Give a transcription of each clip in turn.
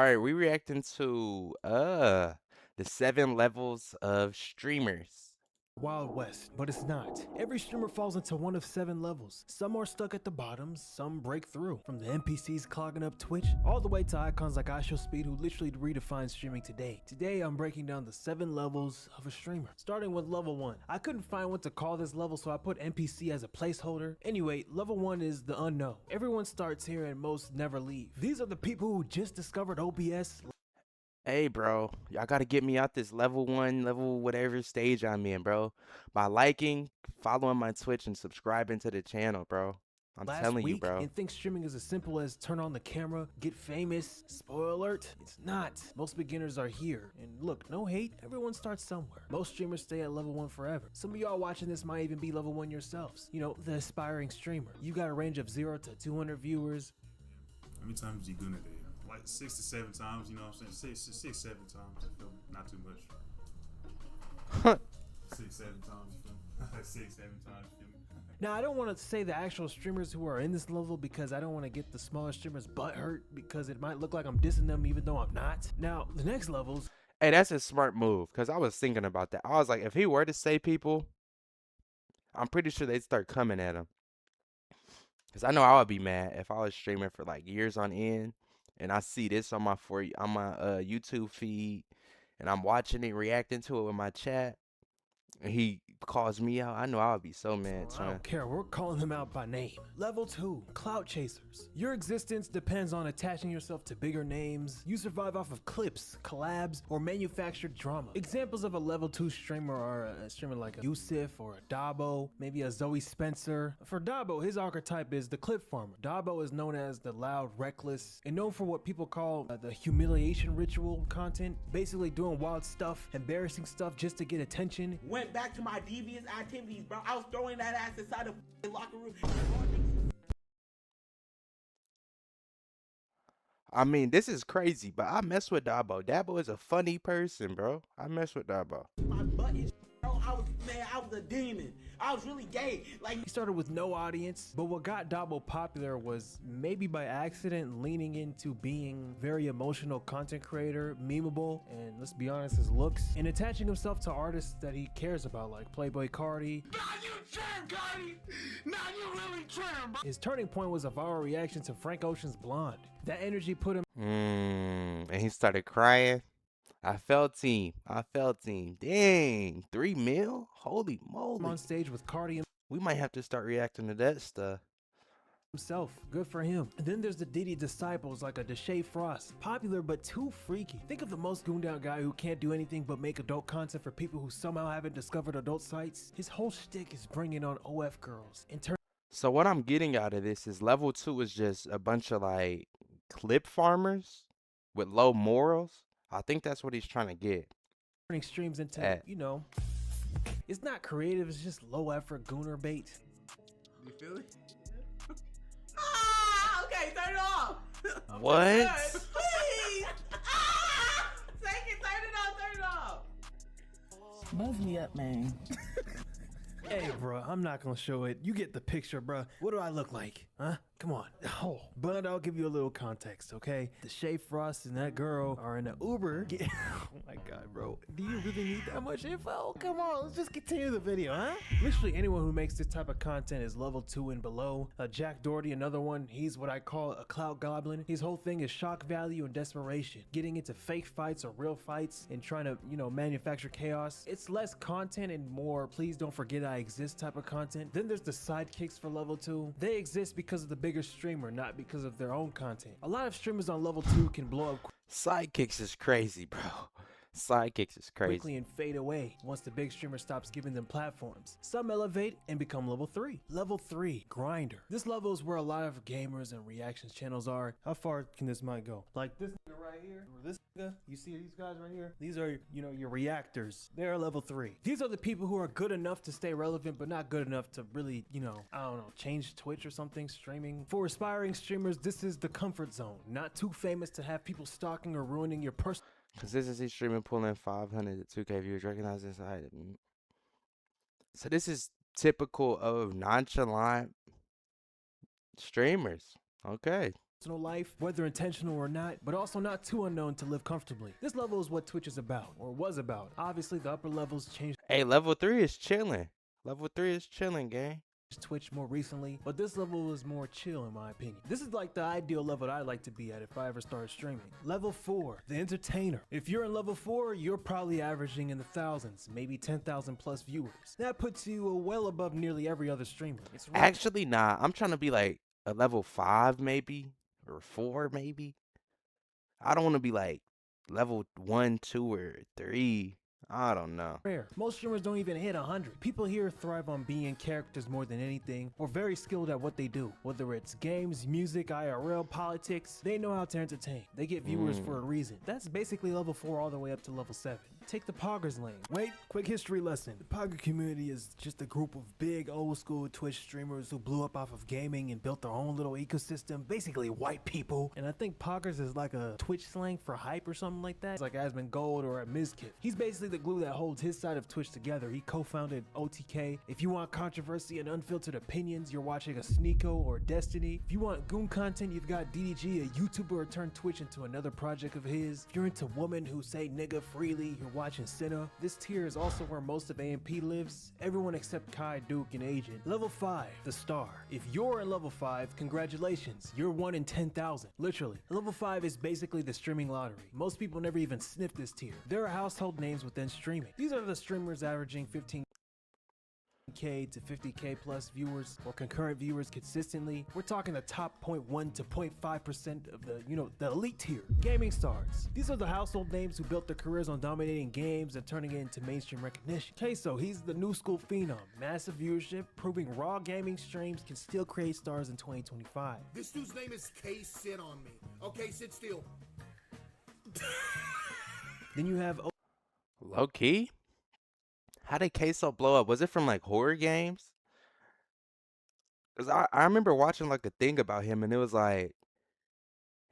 right, we reacting to the 7 levels of streamers. Wild West, but it's not. Every streamer falls into one of 7 levels. Some are stuck at the bottom, some break through. From the NPCs clogging up Twitch, all the way to icons like IShowSpeed who literally redefined streaming today. Today I'm breaking down the 7 levels of a streamer. Starting with level 1. I couldn't find what to call this level, so I put NPC as a placeholder. Anyway, level 1 is the unknown. Everyone starts here and most never leave. These are the people who just discovered OBS. Hey, bro, y'all gotta get me out this level 1, level whatever stage I'm in, bro. By liking, following my Twitch, and subscribing to the channel, bro. I'm last telling you, week bro. and think streaming is as simple as turn on the camera, get famous. Spoiler alert, it's not. Most beginners are here. And look, no hate, everyone starts somewhere. Most streamers stay at level 1 forever. Some of y'all watching this might even be level 1 yourselves. You know, the aspiring streamer. You got a range of 0 to 200 viewers. How many times you gonna day? Like 6 to 7 times, you know what I'm saying? 6, 7 times, you feel me? Not too much. 6, 7 times, you feel me? 6, 7 times, you feel me? Now, I don't want to say the actual streamers who are in this level because I don't want to get the smaller streamers butt hurt because it might look like I'm dissing them even though I'm not. Now, the next levels. Hey, that's a smart move, because I was thinking about that. I was like, if he were to say people, I'm pretty sure they'd start coming at him. Because I know I would be mad if I was streaming for like years on end and I see this on my YouTube feed and I'm watching it, reacting to it with my chat, and he calls me out. I know I would be so mad, I son. don't care, we're calling them out by name. Level 2, Clout Chasers. Your existence depends on attaching yourself to bigger names. You survive off of clips, collabs, or manufactured drama. Examples of a level 2 streamer are a streamer like a Yusuf or a Dabo, maybe a Zoe Spencer. For Dabo, his archetype is the clip farmer. Dabo is known as the loud, reckless, and known for what people call the humiliation ritual content, basically doing wild stuff, embarrassing stuff just to get attention. Went back to my devious activities, bro. I was throwing that ass inside the locker room. I mean, this is crazy, but I mess with Dabo. Dabo is a funny person, bro. I mess with Dabo. My butt is, bro. I was a demon. I was really gay. Like, He started with no audience, but what got Dabo popular was maybe by accident leaning into being very emotional content creator, memeable, and let's be honest, his looks, and attaching himself to artists that he cares about, like Playboy Cardi. now you trim, Cardi. Now you really trim, bro. His turning point was a viral reaction to Frank Ocean's Blonde. That energy put him And he started crying. I felt him. Dang, 3 mil? Holy moly. on stage with Cardi We might have to start reacting to that stuff. himself. Good for him. And then there's the Diddy disciples like a Deshae Frost. Popular but too freaky. Think of the most gooned out guy who can't do anything but make adult content for people who somehow haven't discovered adult sites. His whole shtick is bringing on OF girls and So what I'm getting out of this is level 2 is just a bunch of like clip farmers with low morals. I think that's what he's trying to get. turning streams into, you know, it's not creative, it's just low effort gooner bait. You feel it? Ah, okay, turn it off. What? Good, please. Ah, take it, turn it off. Buzz me up, man. Hey, bro, I'm not gonna show it. You get the picture, bro. What do I look like? Huh? Come on. Oh, but I'll give you a little context, okay? The Deshae Frost and that girl are in an Uber. Oh my god, bro. Do you really need that much info? Come on, let's just continue the video, huh? Literally anyone who makes this type of content is level 2 and below. Jack Doherty, another one, he's what I call a clout goblin. His whole thing is shock value and desperation. Getting into fake fights or real fights and trying to, you know, manufacture chaos. It's less content and more, please don't forget I exist type of content. Then there's the sidekicks for level 2. They exist because of the bigger streamer, not because of their own content. A lot of streamers on level 2 can blow up Sidekicks is crazy, bro. Sidekicks is crazy. quickly and fade away once the big streamer stops giving them platforms. Some elevate and become level 3. Level 3, Grinder. This level is where a lot of gamers and reactions channels are. How far can this mic go? Like this nigga right here, or this nigga, you see these guys right here? These are, you know, your reactors. They're level 3. These are the people who are good enough to stay relevant, but not good enough to really, you know, I don't know, change Twitch or something, streaming. For aspiring streamers, this is the comfort zone. Not too famous to have people stalking or ruining your personal Consistency streaming pulling 500 to 2K viewers. Recognize this item. So this is typical of nonchalant streamers. Okay. personal life, whether intentional or not, but also not too unknown to live comfortably. This level is what Twitch is about, or was about. Obviously, the upper levels changed Hey, level 3 is chilling. Level 3 is chilling, gang. Twitch more recently, but this level is more chill in my opinion. This is like the ideal level I'd like to be at if I ever started streaming. Level 4, the entertainer. If you're in level 4, you're probably averaging in the thousands, maybe 10,000 plus viewers. That puts you well above nearly every other streamer. It's rare. Actually, nah. I'm trying to be like a level 5 maybe, or 4 maybe. I don't want to be like level 1, 2, or 3. I don't know. Rare. Most streamers don't even hit 100. People here thrive on being characters more than anything, or very skilled at what they do. Whether it's games, music, IRL, politics, they know how to entertain. They get viewers for a reason. That's basically level 4 all the way up to level 7. Take the Poggers lane. Wait, quick history lesson. The Pogger community is just a group of big old school Twitch streamers who blew up off of gaming and built their own little ecosystem, basically white people. And I think Poggers is like a Twitch slang for hype or something like that. It's like Asmongold or a Mizkif. He's basically the glue that holds his side of Twitch together. He co-founded OTK. If you want controversy and unfiltered opinions, you're watching a Sneeko or Destiny. If you want goon content, you've got DDG, a YouTuber who turned Twitch into another project of his. If you're into women who say nigga freely, you're watching Cinna. This tier is also where most of AMP lives. Everyone except Kai, Duke, and Agent. Level 5, the star. If you're in level 5, congratulations. You're 1 in 10,000. Literally. Level 5 is basically the streaming lottery. Most people never even sniff this tier. There are household names within streaming. These are the streamers averaging 15K to 50K plus viewers or concurrent viewers consistently. We're talking the top 0.1 to 0.5% of the elite tier. Gaming stars. These are the household names who built their careers on dominating games and turning it into mainstream recognition. Queso, he's the new school phenom. Massive viewership, proving raw gaming streams can still create stars in 2025. This dude's name is K. Sit on me. Okay, sit still. Then you have Low key? How did Queso blow up? Was it from like horror games? Cause I remember watching like a thing about him and it was like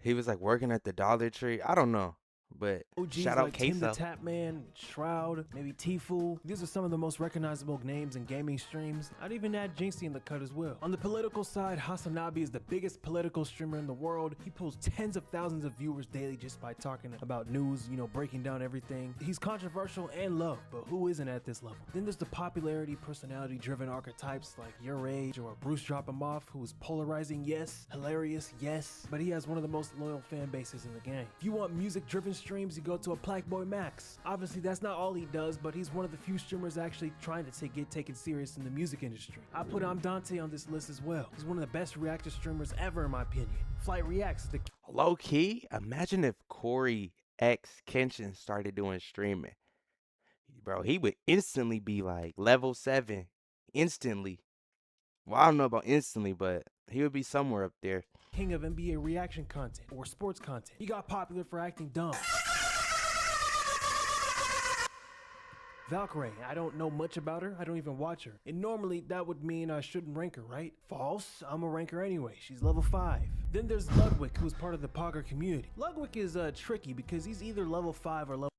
he was like working at the Dollar Tree. I don't know. But OGs shout out like Tim the Queso. Tapman, Shroud, maybe Tfue. These are some of the most recognizable names in gaming streams. I'd even add Jinxie in the cut as well. On the political side, Hasanabi is the biggest political streamer in the world. He pulls tens of thousands of viewers daily just by talking about news, breaking down everything. He's controversial and loved, but who isn't at this level? Then there's the popularity, personality-driven archetypes like Your Age or Bruce Drop 'em Off, who is polarizing, yes, hilarious, yes, but he has one of the most loyal fan bases in the game. If you want music-driven streams, you go to a Plaque Boy Max. Obviously, that's not all he does, but he's one of the few streamers actually trying to get taken serious in the music industry. I put Dante on this list as well. He's one of the best reactor streamers ever, in my opinion. Flight Reacts is the Low key, imagine if Corey X Kenshin started doing streaming. Bro, he would instantly be like level 7. Instantly. Well, I don't know about instantly, but he would be somewhere up there. king of NBA reaction content or sports content. He got popular for acting dumb. Valkyrie, I don't know much about her. I don't even watch her. And normally that would mean I shouldn't rank her, right? False. I'm a ranker anyway. She's level 5. Then there's Ludwig, who's part of the Pogger community. Ludwig is tricky because he's either level 5 or level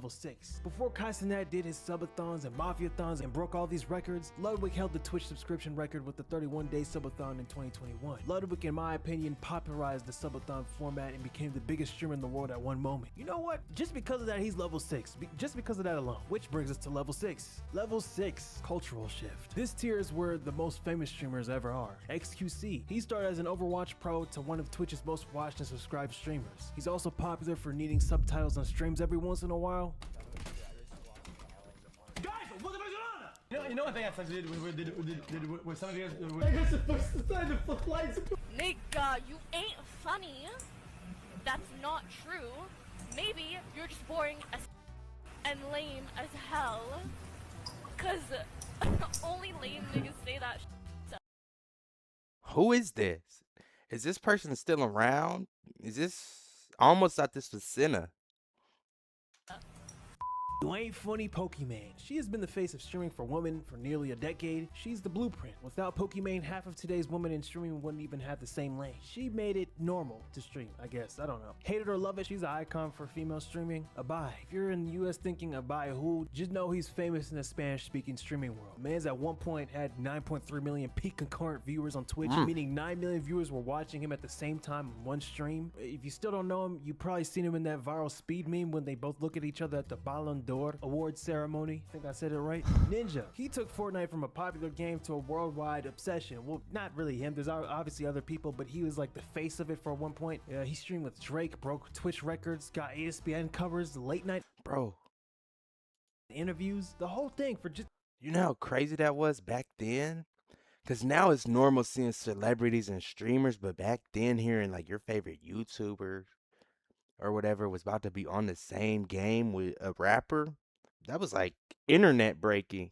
6. Before Kaisenat did his subathons and mafiathons and broke all these records, Ludwig held the Twitch subscription record with the 31-day subathon in 2021. Ludwig, in my opinion, popularized the subathon format and became the biggest streamer in the world at one moment. You know what? Just because of that, he's level 6. Just because of that alone. Which brings us to level 6. Level 6, cultural shift. This tier is where the most famous streamers ever are. XQC. He started as an Overwatch pro to one of Twitch's most watched and subscribed streamers. He's also popular for needing subtitles on streams every once in a while. Guys, what the fuck is going on? You know what thing I did with some of you guys? Nigga, you ain't funny. That's not true. Maybe you're just boring as and lame as hell. Cause only lame niggas say that shit. Who is this? Is this person still around? I almost thought this was Senna. You ain't funny Pokimane. She has been the face of streaming for women for nearly a decade. She's the blueprint. Without Pokimane, half of today's women in streaming wouldn't even have the same lane. She made it normal to stream, I guess. I don't know. Hate it or love it, she's an icon for female streaming. Abai. If you're in the US thinking Abai who, just know he's famous in the Spanish-speaking streaming world. Man's at one point had 9.3 million peak concurrent viewers on Twitch, meaning 9 million viewers were watching him at the same time on one stream. If you still don't know him, you probably seen him in that viral speed meme when they both look at each other at the Ballon d'Or award ceremony. I think I said it right. Ninja. He took Fortnite from a popular game to a worldwide obsession. Well, not really him. There's obviously other people, but he was like the face of it for one point. He streamed with Drake, broke Twitch records, got ESPN covers, late night Bro, interviews, the whole thing for just you know how crazy that was back then? Because now it's normal seeing celebrities and streamers, but back then hearing like your favorite YouTuber or whatever was about to be on the same game with a rapper, that was like internet breaking.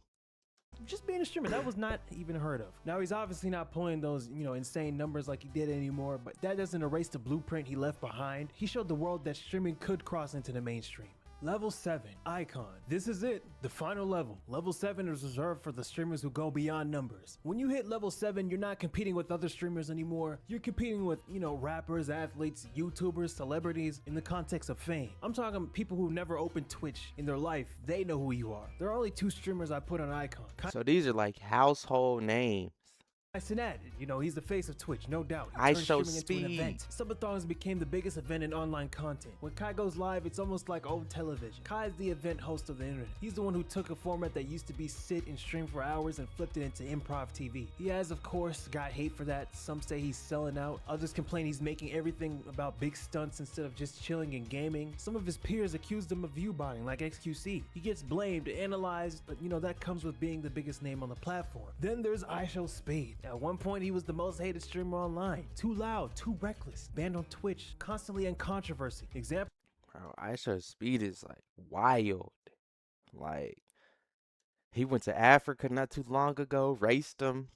being a streamer. That was not even heard of. Now he's obviously not pulling those, insane numbers like he did anymore, but that doesn't erase the blueprint he left behind. He showed the world that streaming could cross into the mainstream. Level 7, Icon. This is it, the final level. Level 7 is reserved for the streamers who go beyond numbers. When you hit level 7, you're not competing with other streamers anymore. You're competing with, rappers, athletes, YouTubers, celebrities in the context of fame. I'm talking people who never opened Twitch in their life. They know who you are. There are only 2 streamers I put on Icon. So these are like household names. Sinad, he's the face of Twitch, no doubt. He I turned show streaming into an event. speed. Subathons became the biggest event in online content. When Kai goes live, it's almost like old television. Kai is the event host of the internet. He's the one who took a format that used to be sit and stream for hours and flipped it into improv TV. He has, of course, got hate for that. Some say he's selling out. Others complain he's making everything about big stunts instead of just chilling and gaming. Some of his peers accused him of view-botting, like XQC. He gets blamed, analyzed, but that comes with being the biggest name on the platform. Then there's I Show Speed. At one point, he was the most hated streamer online. Too loud, too reckless, banned on Twitch, constantly in controversy. Example. Bro, I show speed is like wild. Like, he went to Africa not too long ago, raced them.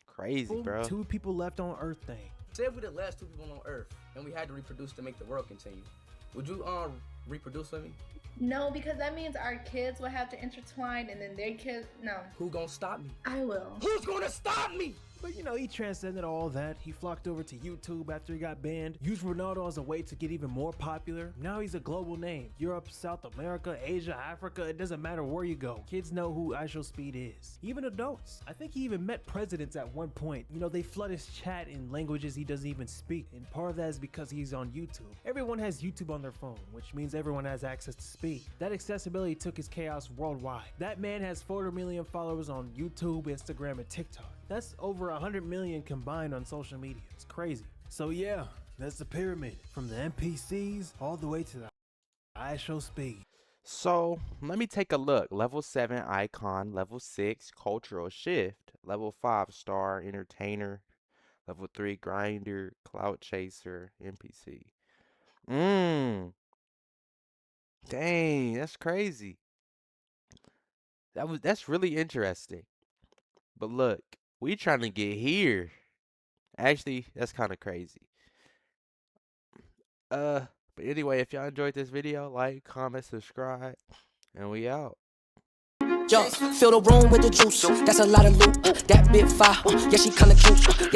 Crazy, bro. 2 people left on Earth thing. Say if we're the last 2 people on Earth and we had to reproduce to make the world continue, would you reproduce with me? No, because that means our kids will have to intertwine and then their kids. No. Who gonna stop me? I will. Who's gonna stop me? But he transcended all that. He flocked over to YouTube after he got banned, used Ronaldo as a way to get even more popular. Now he's a global name. Europe, South America, Asia, Africa, it doesn't matter where you go. Kids know who I Show Speed is. Even adults. I think he even met presidents at one point. They flood his chat in languages he doesn't even speak, and part of that is because he's on YouTube. Everyone has YouTube on their phone, which means everyone has access to speed. That accessibility took his chaos worldwide. That man has 400 million followers on YouTube, Instagram, and TikTok. That's over 100 million combined on social media. It's crazy. So yeah, that's the pyramid. From the NPCs all the way to the I Show Speed. So, let me take a look. Level 7, Icon. Level 6, Cultural Shift. Level 5, Star, Entertainer. Level 3, Grinder, Clout Chaser, NPC. Dang, that's crazy. That's really interesting. But look, we trying to get here. Actually, that's kind of crazy. But anyway, if y'all enjoyed this video, like, comment, subscribe, and we out. Yo, fill the room with the juice. That's a lot of loot. That bit fire. Yeah, she kinda cute.